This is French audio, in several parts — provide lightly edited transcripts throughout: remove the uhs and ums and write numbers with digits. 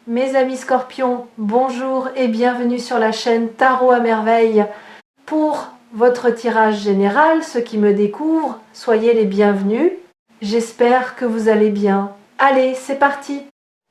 Mes amis scorpions, bonjour et bienvenue sur la chaîne Tarot à merveille. Pour votre tirage général, ceux qui me découvrent, soyez les bienvenus. J'espère que vous allez bien. Allez, c'est parti.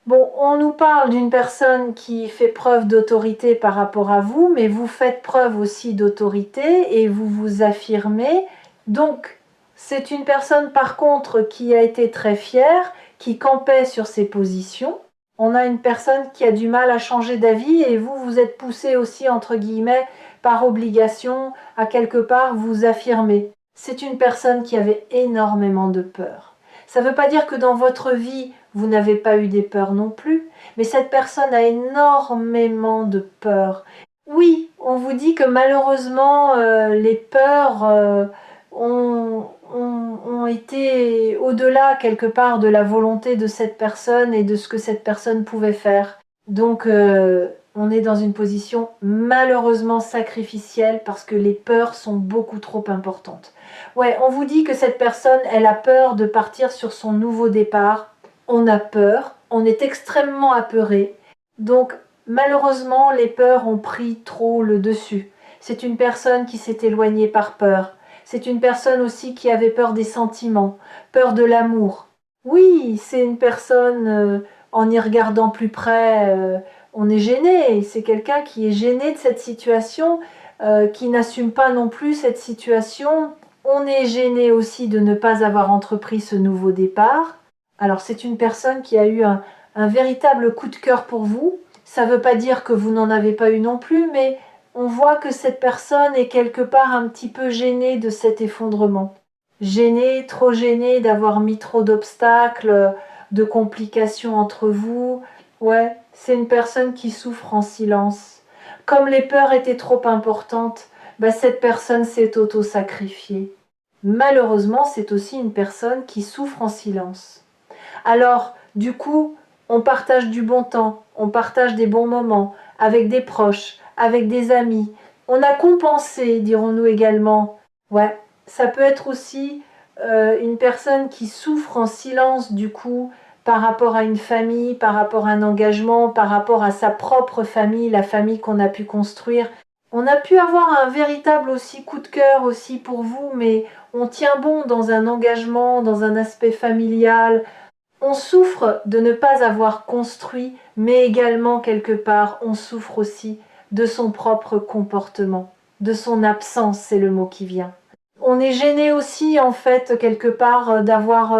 Bon, on nous parle d'une personne qui fait preuve d'autorité par rapport à vous, mais vous faites preuve aussi d'autorité et vous vous affirmez. Donc, c'est une personne par contre qui a été très fière, qui campait sur ses positions. On a une personne qui a du mal à changer d'avis et vous, vous êtes poussé aussi, entre guillemets, par obligation, à quelque part vous affirmer. C'est une personne qui avait énormément de peur. Ça ne veut pas dire que dans votre vie, vous n'avez pas eu des peurs non plus, mais cette personne a énormément de peurs. Oui, on vous dit que malheureusement, les peurs ont été au-delà quelque part de la volonté de cette personne et de ce que cette personne pouvait faire. Donc on est dans une position malheureusement sacrificielle parce que les peurs sont beaucoup trop importantes. Ouais, on vous dit que cette personne, elle a peur de partir sur son nouveau départ. On a peur, on est extrêmement apeuré. Donc malheureusement, les peurs ont pris trop le dessus. C'est une personne qui s'est éloignée par peur. C'est une personne aussi qui avait peur des sentiments, peur de l'amour. Oui, c'est une personne, en y regardant plus près, on est gêné. C'est quelqu'un qui est gêné de cette situation, qui n'assume pas non plus cette situation. On est gêné aussi de ne pas avoir entrepris ce nouveau départ. Alors c'est une personne qui a eu un véritable coup de cœur pour vous. Ça ne veut pas dire que vous n'en avez pas eu non plus, mais on voit que cette personne est quelque part un petit peu gênée de cet effondrement. Gênée, trop gênée d'avoir mis trop d'obstacles, de complications entre vous. Ouais, c'est une personne qui souffre en silence. Comme les peurs étaient trop importantes, cette personne s'est auto-sacrifiée. Malheureusement, c'est aussi une personne qui souffre en silence. Alors, du coup, on partage du bon temps, on partage des bons moments avec des proches, avec des amis. On a compensé, dirons-nous également. Ouais, ça peut être aussi une personne qui souffre en silence, du coup, par rapport à une famille, par rapport à un engagement, par rapport à sa propre famille, la famille qu'on a pu construire. On a pu avoir un véritable aussi coup de cœur aussi pour vous, mais on tient bon dans un engagement, dans un aspect familial. On souffre de ne pas avoir construit, mais également quelque part, on souffre aussi de son propre comportement, de son absence, c'est le mot qui vient. On est gêné aussi, en fait, quelque part, d'avoir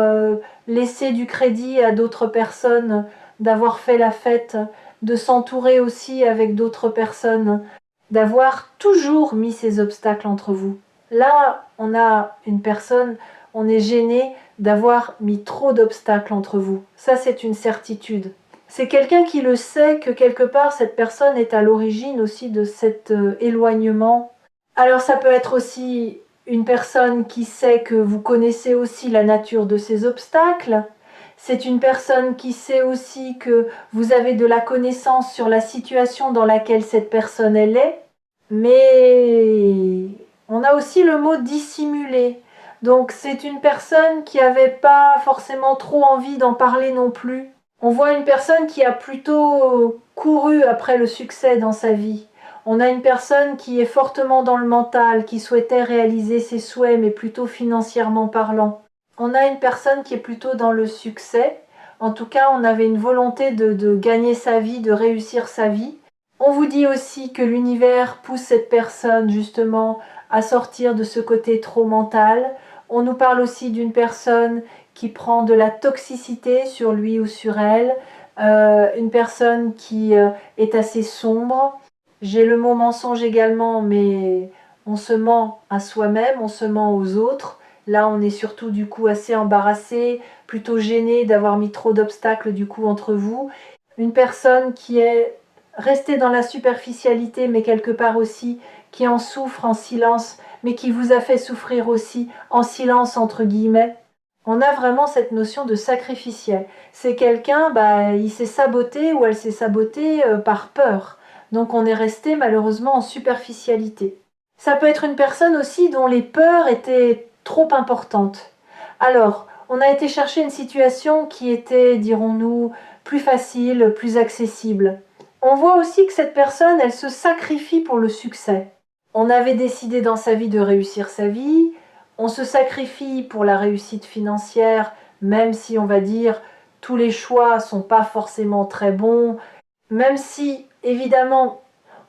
laissé du crédit à d'autres personnes, d'avoir fait la fête, de s'entourer aussi avec d'autres personnes, d'avoir toujours mis ces obstacles entre vous. Là, on a une personne, on est gêné d'avoir mis trop d'obstacles entre vous. Ça, c'est une certitude. C'est quelqu'un qui le sait que quelque part, cette personne est à l'origine aussi de cet éloignement. Alors, ça peut être aussi une personne qui sait que vous connaissez aussi la nature de ces obstacles. C'est une personne qui sait aussi que vous avez de la connaissance sur la situation dans laquelle cette personne elle est. Mais on a aussi le mot dissimuler. Donc c'est une personne qui n'avait pas forcément trop envie d'en parler non plus. On voit une personne qui a plutôt couru après le succès dans sa vie. On a une personne qui est fortement dans le mental, qui souhaitait réaliser ses souhaits, mais plutôt financièrement parlant. On a une personne qui est plutôt dans le succès. En tout cas, on avait une volonté de gagner sa vie, de réussir sa vie. On vous dit aussi que l'univers pousse cette personne justement à sortir de ce côté trop mental. On nous parle aussi d'une personne qui prend de la toxicité sur lui ou sur elle, une personne qui est assez sombre. J'ai le mot mensonge également, mais on se ment à soi-même, on se ment aux autres. Là, on est surtout du coup assez embarrassé, plutôt gêné d'avoir mis trop d'obstacles du coup entre vous. Une personne qui est restée dans la superficialité, mais quelque part aussi qui en souffre en silence, mais qui vous a fait souffrir aussi en silence entre guillemets. On a vraiment cette notion de sacrificiel. C'est quelqu'un, il s'est saboté ou elle s'est sabotée par peur. Donc on est resté malheureusement en superficialité. Ça peut être une personne aussi dont les peurs étaient trop importantes. Alors, on a été chercher une situation qui était, dirons-nous, plus facile, plus accessible. On voit aussi que cette personne, elle se sacrifie pour le succès. On avait décidé dans sa vie de réussir sa vie, on se sacrifie pour la réussite financière, même si on va dire tous les choix sont pas forcément très bons, même si évidemment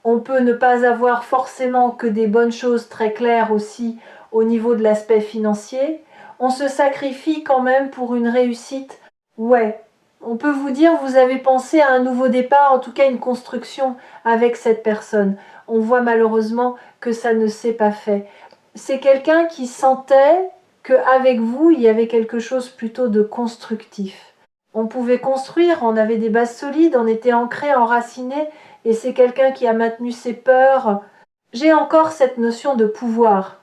on peut ne pas avoir forcément que des bonnes choses très claires aussi au niveau de l'aspect financier, on se sacrifie quand même pour une réussite. Ouais, on peut vous dire, vous avez pensé à un nouveau départ, en tout cas une construction avec cette personne. On voit malheureusement que ça ne s'est pas fait. C'est quelqu'un qui sentait qu'avec vous, il y avait quelque chose plutôt de constructif. On pouvait construire, on avait des bases solides, on était ancré, enraciné, et c'est quelqu'un qui a maintenu ses peurs. J'ai encore cette notion de pouvoir.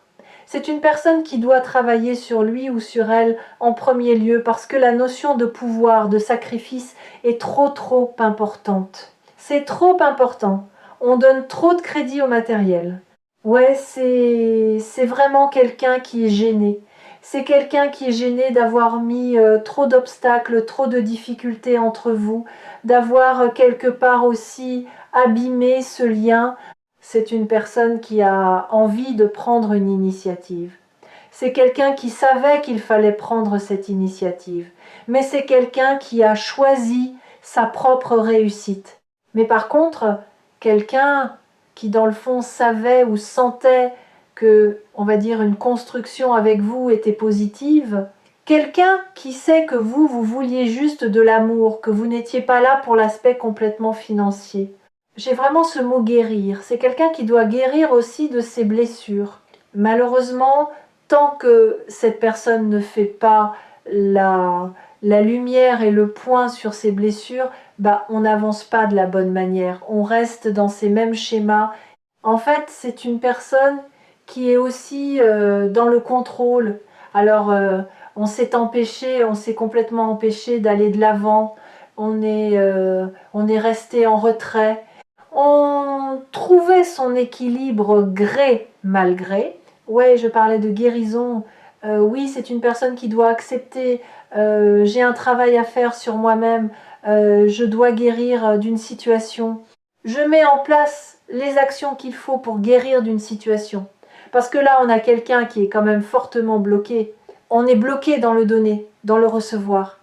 C'est une personne qui doit travailler sur lui ou sur elle en premier lieu parce que la notion de pouvoir, de sacrifice est trop importante. C'est trop important. On donne trop de crédit au matériel. Ouais, c'est vraiment quelqu'un qui est gêné. C'est quelqu'un qui est gêné d'avoir mis trop d'obstacles, trop de difficultés entre vous, d'avoir quelque part aussi abîmé ce lien. C'est une personne qui a envie de prendre une initiative. C'est quelqu'un qui savait qu'il fallait prendre cette initiative. Mais c'est quelqu'un qui a choisi sa propre réussite. Mais par contre, quelqu'un qui dans le fond savait ou sentait que, on va dire, une construction avec vous était positive, quelqu'un qui sait que vous vouliez juste de l'amour, que vous n'étiez pas là pour l'aspect complètement financier. J'ai vraiment ce mot guérir. C'est quelqu'un qui doit guérir aussi de ses blessures. Malheureusement, tant que cette personne ne fait pas la lumière et le point sur ses blessures, on n'avance pas de la bonne manière. On reste dans ces mêmes schémas. En fait, c'est une personne qui est aussi dans le contrôle. Alors, on s'est complètement empêché d'aller de l'avant. On est resté en retrait. On trouvait son équilibre gré malgré. Ouais, je parlais de guérison. Oui, c'est une personne qui doit accepter. J'ai un travail à faire sur moi-même. Je dois guérir d'une situation. Je mets en place les actions qu'il faut pour guérir d'une situation. Parce que là, on a quelqu'un qui est quand même fortement bloqué. On est bloqué dans le donner, dans le recevoir.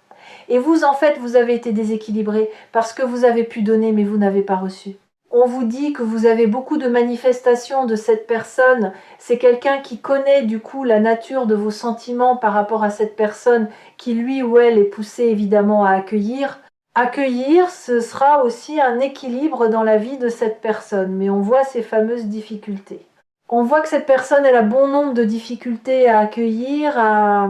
Et vous, en fait, vous avez été déséquilibré parce que vous avez pu donner, mais vous n'avez pas reçu. On vous dit que vous avez beaucoup de manifestations de cette personne. C'est quelqu'un qui connaît du coup la nature de vos sentiments par rapport à cette personne qui lui ou elle est poussé évidemment à accueillir. Accueillir, ce sera aussi un équilibre dans la vie de cette personne, mais on voit ces fameuses difficultés. On voit que cette personne, elle a bon nombre de difficultés à accueillir, à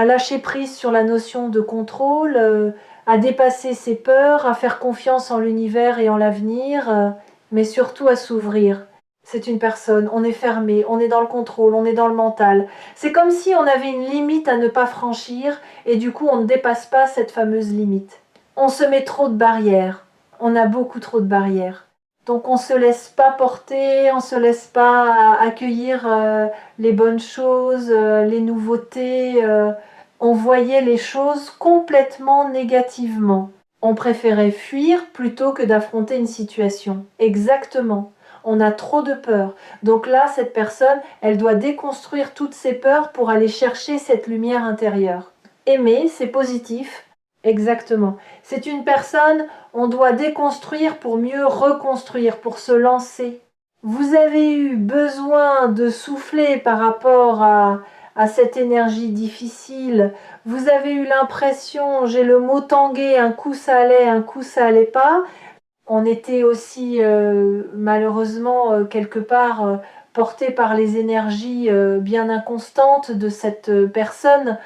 lâcher prise sur la notion de contrôle, à dépasser ses peurs, à faire confiance en l'univers et en l'avenir, mais surtout à s'ouvrir. C'est une personne, on est fermé, on est dans le contrôle, on est dans le mental. C'est comme si on avait une limite à ne pas franchir et du coup on ne dépasse pas cette fameuse limite. On se met trop de barrières, on a beaucoup trop de barrières. Donc on ne se laisse pas porter, on ne se laisse pas accueillir les bonnes choses, les nouveautés. On voyait les choses complètement négativement. On préférait fuir plutôt que d'affronter une situation. Exactement. On a trop de peur. Donc là, cette personne, elle doit déconstruire toutes ses peurs pour aller chercher cette lumière intérieure. Aimer, c'est positif. Exactement. C'est une personne, on doit déconstruire pour mieux reconstruire, pour se lancer. Vous avez eu besoin de souffler par rapport à cette énergie difficile. Vous avez eu l'impression, j'ai le mot tanguer, un coup ça allait, un coup ça allait pas. On était aussi malheureusement quelque part porté par les énergies bien inconstantes de cette personne.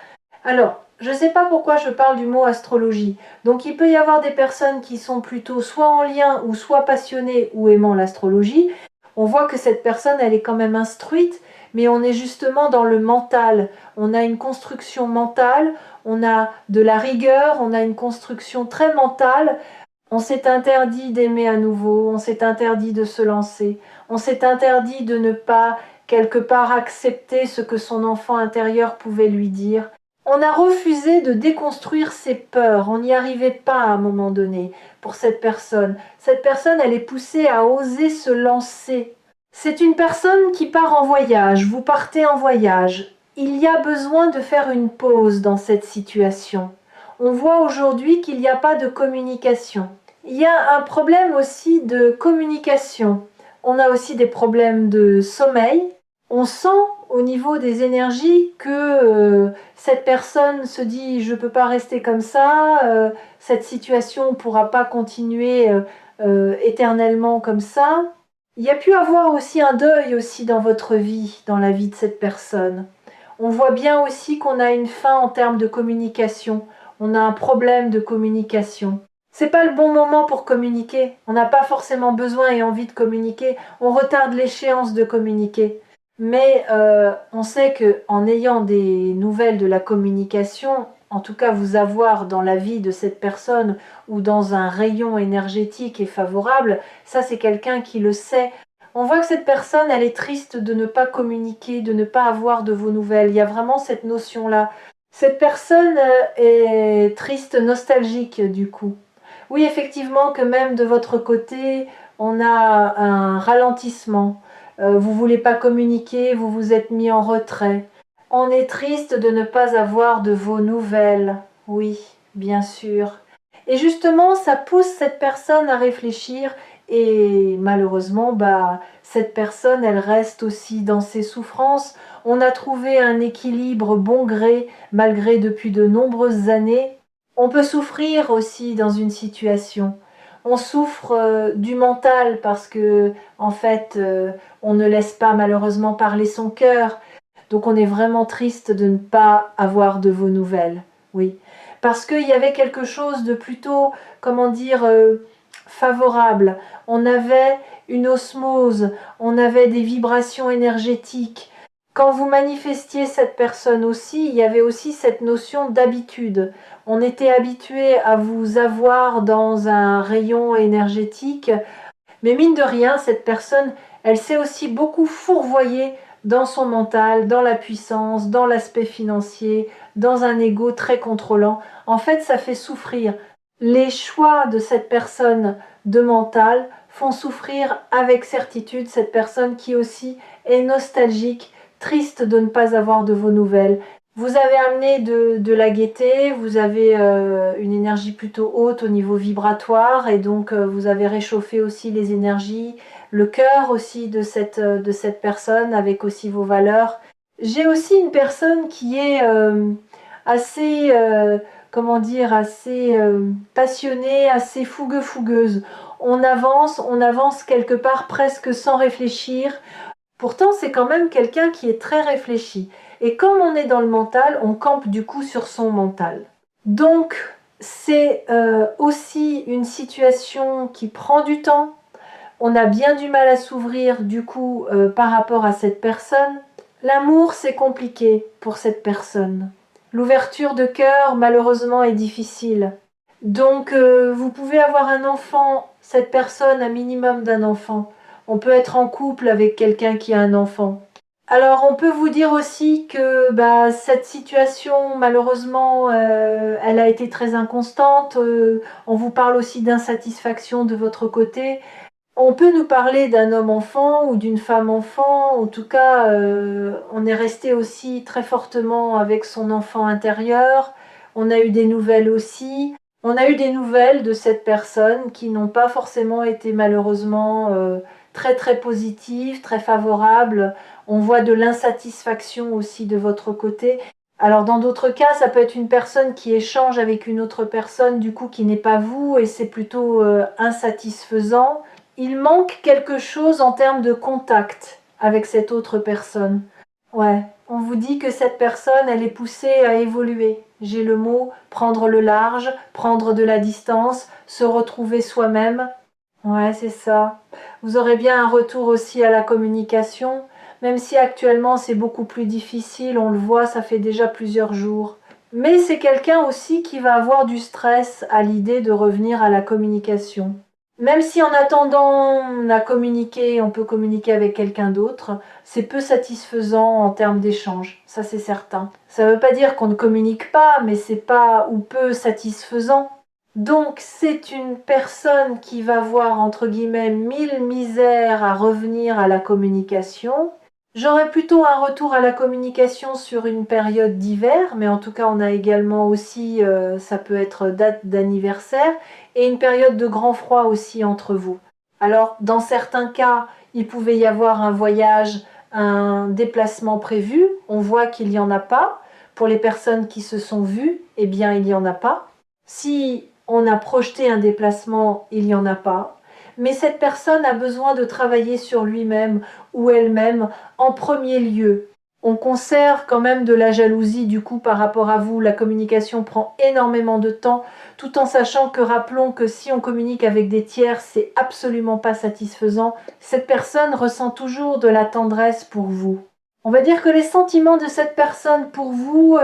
Alors, je ne sais pas pourquoi je parle du mot astrologie. Donc il peut y avoir des personnes qui sont plutôt soit en lien ou soit passionnées ou aimant l'astrologie. On voit que cette personne, elle est quand même instruite, mais on est justement dans le mental. On a une construction mentale, on a de la rigueur, on a une construction très mentale. On s'est interdit d'aimer à nouveau, on s'est interdit de se lancer, on s'est interdit de ne pas quelque part accepter ce que son enfant intérieur pouvait lui dire. On a refusé de déconstruire ses peurs, on n'y arrivait pas à un moment donné pour cette personne. Cette personne, elle est poussée à oser se lancer. C'est une personne qui part en voyage, vous partez en voyage. Il y a besoin de faire une pause dans cette situation. On voit aujourd'hui qu'il n'y a pas de communication. Il y a un problème aussi de communication. On a aussi des problèmes de sommeil. On sent au niveau des énergies que cette personne se dit je ne peux pas rester comme ça, cette situation ne pourra pas continuer éternellement comme ça. Il y a pu avoir aussi un deuil aussi dans votre vie, dans la vie de cette personne. On voit bien aussi qu'on a une fin en termes de communication. On a un problème de communication. C'est pas le bon moment pour communiquer. On n'a pas forcément besoin et envie de communiquer. On retarde l'échéance de communiquer. Mais on sait qu'en ayant des nouvelles de la communication, en tout cas vous avoir dans la vie de cette personne ou dans un rayon énergétique et favorable, ça c'est quelqu'un qui le sait. On voit que cette personne, elle est triste de ne pas communiquer, de ne pas avoir de vos nouvelles. Il y a vraiment cette notion-là. Cette personne est triste, nostalgique du coup. Oui, effectivement, que même de votre côté, on a un ralentissement. Vous voulez pas communiquer, vous vous êtes mis en retrait. On est triste de ne pas avoir de vos nouvelles. Oui, bien sûr. Et justement, ça pousse cette personne à réfléchir et malheureusement, cette personne, elle reste aussi dans ses souffrances. On a trouvé un équilibre bon gré, malgré depuis de nombreuses années. On peut souffrir aussi dans une situation. On souffre du mental parce que, en fait, on ne laisse pas malheureusement parler son cœur. Donc on est vraiment triste de ne pas avoir de vos nouvelles. Oui. Parce qu'il y avait quelque chose de plutôt, comment dire, favorable. On avait une osmose, on avait des vibrations énergétiques. Quand vous manifestiez cette personne aussi, il y avait aussi cette notion d'habitude. On était habitué à vous avoir dans un rayon énergétique, mais mine de rien, cette personne, elle s'est aussi beaucoup fourvoyée dans son mental, dans la puissance, dans l'aspect financier, dans un ego très contrôlant. En fait, ça fait souffrir. Les choix de cette personne de mental font souffrir avec certitude cette personne qui aussi est nostalgique, triste de ne pas avoir de vos nouvelles. Vous avez amené de la gaieté, vous avez une énergie plutôt haute au niveau vibratoire et donc vous avez réchauffé aussi les énergies, le cœur aussi de cette personne avec aussi vos valeurs. J'ai aussi une personne qui est assez, comment dire, assez passionnée, assez fougueuse. On avance quelque part presque sans réfléchir. Pourtant, c'est quand même quelqu'un qui est très réfléchi. Et comme on est dans le mental, on campe du coup sur son mental. Donc, c'est aussi une situation qui prend du temps. On a bien du mal à s'ouvrir du coup par rapport à cette personne. L'amour, c'est compliqué pour cette personne. L'ouverture de cœur, malheureusement, est difficile. Donc, vous pouvez avoir un enfant, cette personne, un minimum d'un enfant. On peut être en couple avec quelqu'un qui a un enfant. Alors, on peut vous dire aussi que cette situation, malheureusement, elle a été très inconstante. On vous parle aussi d'insatisfaction de votre côté. On peut nous parler d'un homme enfant ou d'une femme enfant. En tout cas, on est resté aussi très fortement avec son enfant intérieur. On a eu des nouvelles aussi. On a eu des nouvelles de cette personne qui n'ont pas forcément été malheureusement très très positives, très favorables. On voit de l'insatisfaction aussi de votre côté. Alors dans d'autres cas, ça peut être une personne qui échange avec une autre personne, du coup qui n'est pas vous, et c'est plutôt insatisfaisant. Il manque quelque chose en termes de contact avec cette autre personne. Ouais, on vous dit que cette personne, elle est poussée à évoluer. J'ai le mot prendre le large, prendre de la distance, se retrouver soi-même. Ouais, c'est ça. Vous aurez bien un retour aussi à la communication, même si actuellement c'est beaucoup plus difficile, on le voit, ça fait déjà plusieurs jours. Mais c'est quelqu'un aussi qui va avoir du stress à l'idée de revenir à la communication. Même si en attendant on a communiqué, on peut communiquer avec quelqu'un d'autre, c'est peu satisfaisant en termes d'échange, ça c'est certain. Ça ne veut pas dire qu'on ne communique pas, mais c'est pas ou peu satisfaisant. Donc c'est une personne qui va voir entre guillemets 1000 misères à revenir à la communication. J'aurais plutôt un retour à la communication sur une période d'hiver, mais en tout cas on a également aussi, ça peut être date d'anniversaire, et une période de grand froid aussi entre vous. Alors dans certains cas, il pouvait y avoir un voyage, un déplacement prévu, on voit qu'il n'y en a pas. Pour les personnes qui se sont vues, eh bien il n'y en a pas. Si on a projeté un déplacement, il n'y en a pas. Mais cette personne a besoin de travailler sur lui-même ou elle-même en premier lieu. On conserve quand même de la jalousie du coup par rapport à vous. La communication prend énormément de temps, tout en sachant que rappelons que si on communique avec des tiers, c'est absolument pas satisfaisant. Cette personne ressent toujours de la tendresse pour vous. On va dire que les sentiments de cette personne pour vous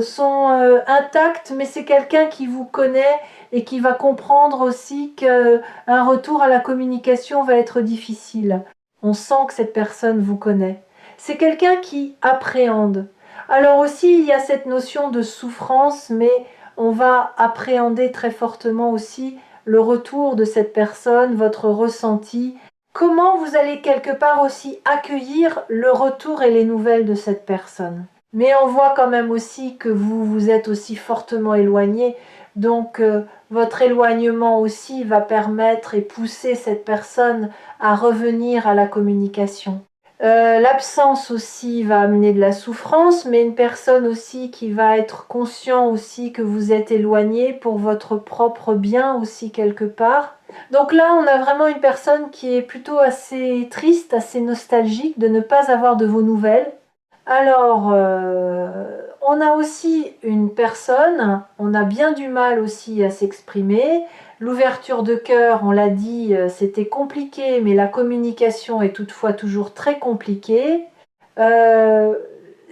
sont intacts, mais c'est quelqu'un qui vous connaît et qui va comprendre aussi qu'un retour à la communication va être difficile. On sent que cette personne vous connaît. C'est quelqu'un qui appréhende. Alors aussi, il y a cette notion de souffrance, mais on va appréhender très fortement aussi le retour de cette personne, votre ressenti. Comment vous allez quelque part aussi accueillir le retour et les nouvelles de cette personne. Mais on voit quand même aussi que vous vous êtes aussi fortement éloigné, donc votre éloignement aussi va permettre et pousser cette personne à revenir à la communication. L'absence aussi va amener de la souffrance, mais une personne aussi qui va être conscient aussi que vous êtes éloigné pour votre propre bien aussi quelque part. Donc là, on a vraiment une personne qui est plutôt assez triste, assez nostalgique de ne pas avoir de vos nouvelles. Alors, on a aussi une personne, on a bien du mal aussi à s'exprimer. L'ouverture de cœur, on l'a dit, c'était compliqué, mais la communication est toutefois toujours très compliquée. Euh,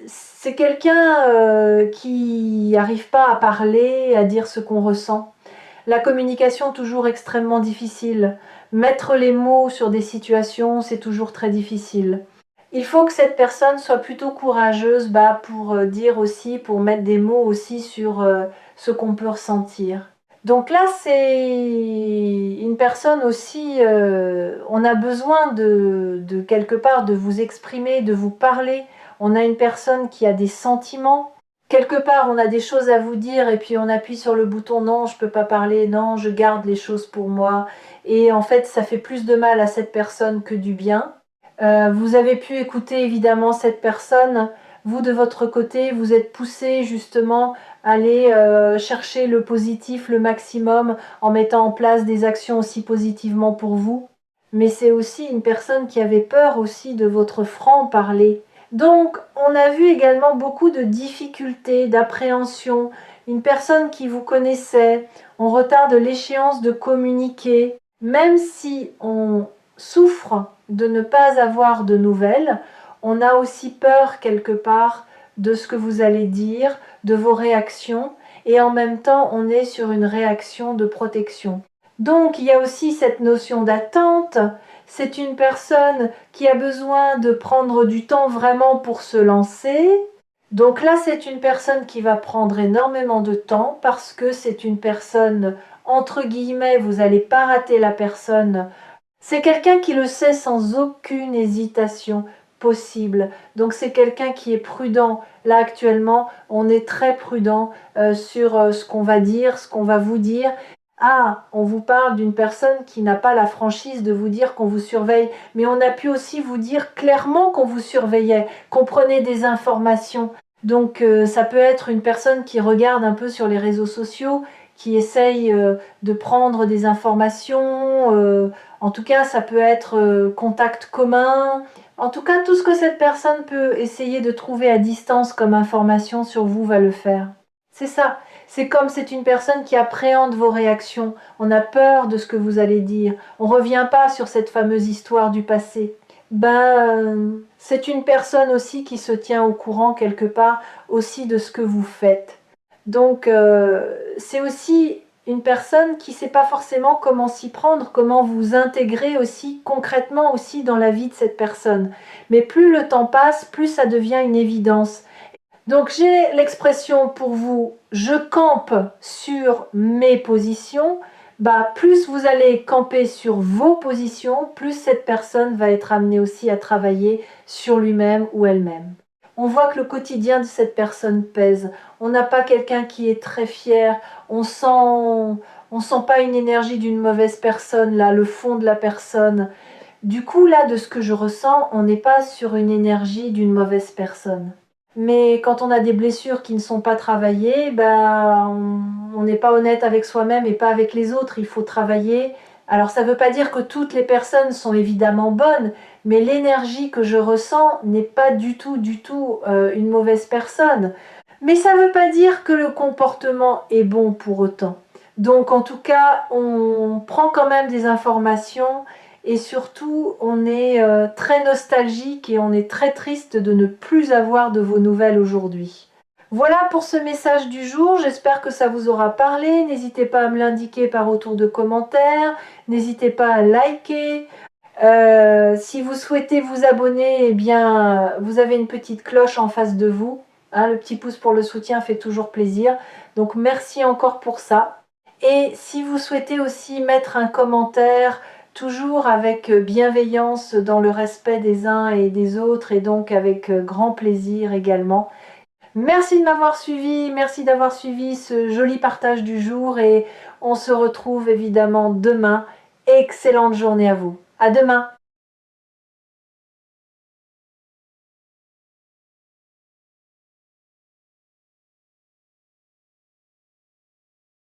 c'est quelqu'un qui n'arrive pas à parler, à dire ce qu'on ressent. La communication toujours extrêmement difficile. Mettre les mots sur des situations, c'est toujours très difficile. Il faut que cette personne soit plutôt courageuse pour dire aussi, pour mettre des mots aussi sur ce qu'on peut ressentir. Donc là, c'est une personne aussi, on a besoin de quelque part de vous exprimer, de vous parler. On a une personne qui a des sentiments. Quelque part, on a des choses à vous dire et puis on appuie sur le bouton non, je peux pas parler, non, je garde les choses pour moi. Et en fait, ça fait plus de mal à cette personne que du bien. Vous avez pu écouter évidemment cette personne. Vous, de votre côté, vous êtes poussé justement à aller chercher le positif le maximum en mettant en place des actions aussi positivement pour vous. Mais c'est aussi une personne qui avait peur aussi de votre franc-parler. Donc, on a vu également beaucoup de difficultés, d'appréhension. Une personne qui vous connaissait, on retarde l'échéance de communiquer. Même si on souffre de ne pas avoir de nouvelles, on a aussi peur quelque part de ce que vous allez dire, de vos réactions, et en même temps on est sur une réaction de protection. Donc il y a aussi cette notion d'attente, c'est une personne qui a besoin de prendre du temps vraiment pour se lancer. Donc là c'est une personne qui va prendre énormément de temps parce que c'est une personne, entre guillemets, vous n'allez pas rater la personne. C'est quelqu'un qui le sait sans aucune hésitation possible. Donc c'est quelqu'un qui est prudent. Là actuellement, on est très prudent sur ce qu'on va dire, ce qu'on va vous dire. Ah, on vous parle d'une personne qui n'a pas la franchise de vous dire qu'on vous surveille, mais on a pu aussi vous dire clairement qu'on vous surveillait, qu'on prenait des informations. Donc ça peut être une personne qui regarde un peu sur les réseaux sociaux, qui essaye de prendre des informations. En tout cas, ça peut être contact commun. En tout cas, tout ce que cette personne peut essayer de trouver à distance comme information sur vous va le faire. C'est ça. C'est comme c'est une personne qui appréhende vos réactions. On a peur de ce que vous allez dire. On ne revient pas sur cette fameuse histoire du passé. C'est une personne aussi qui se tient au courant quelque part aussi de ce que vous faites. Donc, c'est aussi une personne qui ne sait pas forcément comment s'y prendre, comment vous intégrer aussi concrètement aussi dans la vie de cette personne. Mais plus le temps passe, plus ça devient une évidence. Donc j'ai l'expression pour vous, je campe sur mes positions. Bah, plus vous allez camper sur vos positions, plus cette personne va être amenée aussi à travailler sur lui-même ou elle-même. On voit que le quotidien de cette personne pèse. On n'a pas quelqu'un qui est très fier. On sent pas une énergie d'une mauvaise personne, là, le fond de la personne. Du coup, là, de ce que je ressens, on n'est pas sur une énergie d'une mauvaise personne. Mais quand on a des blessures qui ne sont pas travaillées, bah, on n'est pas honnête avec soi-même et pas avec les autres. Il faut travailler. Alors ça ne veut pas dire que toutes les personnes sont évidemment bonnes, mais l'énergie que je ressens n'est pas du tout une mauvaise personne. Mais ça ne veut pas dire que le comportement est bon pour autant. Donc en tout cas, on prend quand même des informations et surtout, on est très nostalgique et on est très triste de ne plus avoir de vos nouvelles aujourd'hui. Voilà pour ce message du jour, j'espère que ça vous aura parlé. N'hésitez pas à me l'indiquer par retour de commentaires, n'hésitez pas à liker. Si vous souhaitez vous abonner, eh bien, vous avez une petite cloche en face de vous. Hein, le petit pouce pour le soutien fait toujours plaisir. Donc merci encore pour ça. Et si vous souhaitez aussi mettre un commentaire, toujours avec bienveillance dans le respect des uns et des autres et donc avec grand plaisir également. Merci de m'avoir suivi, merci d'avoir suivi ce joli partage du jour et on se retrouve évidemment demain. Excellente journée à vous. À demain.